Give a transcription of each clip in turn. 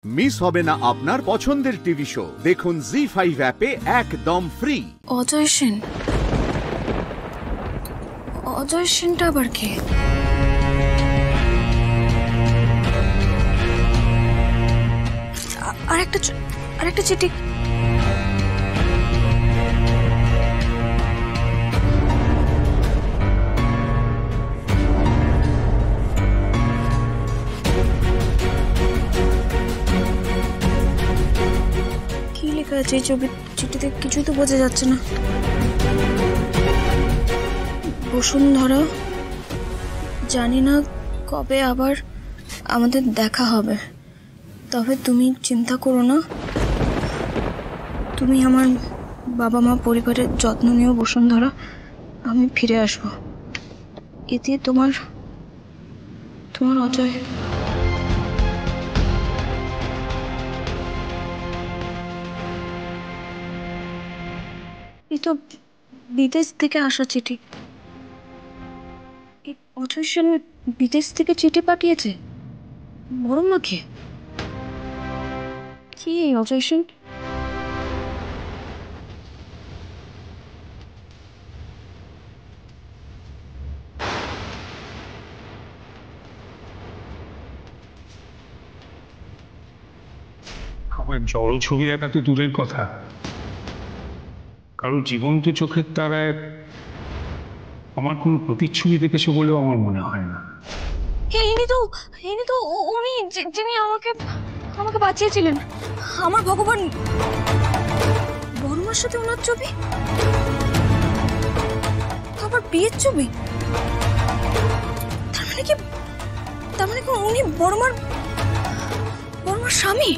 Miss হবে না আপনার পছন্দের টিভি শো। দেখুন জি5 অ্যাপে একদম ফ্রি। অজয় সেন, অজয় সেনটা আবার কে? আরেকটা চিঠি। কি লেখা আছে এই চিঠিতে? কিছুই তো বোঝা যাচ্ছে না। বসুন্ধরা, জানি না কবে আবার আমাদের দেখা হবে, তবে তুমি চিন্তা করো না। তুমি আমার বাবা মা পরিবারের যত্ন নিও বসুন্ধরা, আমি ফিরে আসবো। এতে তোমার অজয়। এই তো বিদেশ থেকে আসা চিঠি। অজয় সেন বিদেশ থেকে চিঠি পাঠিয়েছে বড় মাকে। কি অজয় সেন? আমার জল ছবি দেখা তো দূরের কথা, কারণ জীবন্ত চোখের তারায় আমার কোনো প্রতিচ্ছবি দেখেছে বলেও আমার মনে হয় না। ইনি তো উনি যিনি আমাকে বাঁচিয়েছিলেন। আমার ভগবান, বড়মার সাথে ওনার ছবি, আবার বিয়ের ছবি। তার মানে কি উনি বড়মার স্বামী?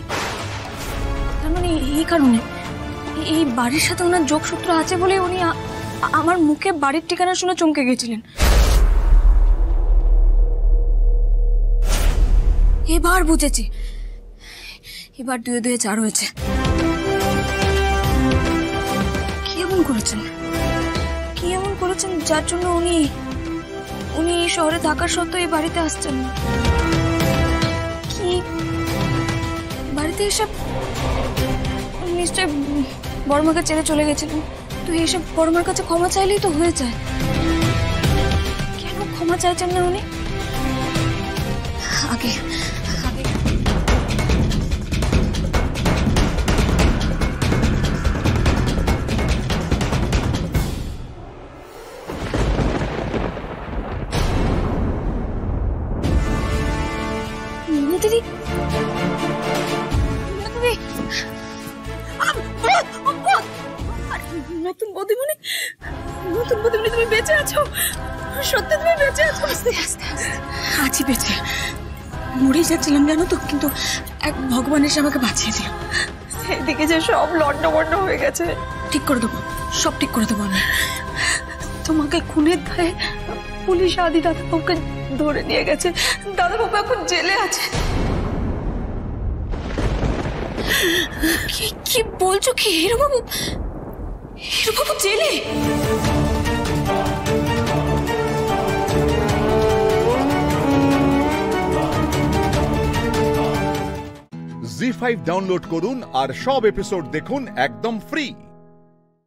তার মানে এই কারণে এই বাড়ির সাথে ওনার যোগসূত্র আছে বলে উনি আমার মুখে বাড়ির ঠিকানা শুনে চমকে গেছিলেন। এবার বুঝেছি, এবার 2 2 4 হয়েছে। কি এমন করেছেন যার জন্য উনি এই শহরে থাকার সত্ত্বেও এই বাড়িতে আসছেন না? কি বাড়িতে এসে নিশ্চয় বড়মাকে ছেড়ে চলে গেছিলেন। তো এসব বড়মার কাছে ক্ষমা চাইলেই তো হয়ে যায়। কেন ক্ষমা চাইছেন না উনি? আগে নতুন বৌদিমণি, তুমি বেঁচে আছো? সত্যি তুমি বেঁচে আছো? আস্তে আস্তে আছি বেঁচে। মরেই যাচ্ছিলাম জানো তো, কিন্তু এক ভগবান এসে আমাকে বাঁচিয়ে দিল। সেদিকে যে সব লন্ডভন্ড হয়ে গেছে, ঠিক করে দেবো, সব ঠিক করে দেবো আমি। তোমাকে খুনের দায়ে পুলিশ আদি দাদাবাবুকে ধরে নিয়ে গেছে। দাদাবাবু এখন জেলে আছে। কি বলছো? কি হিরোবাবু জেলে? জি5 ডাউনলোড করুন আর সব এপিসোড দেখুন একদম ফ্রি।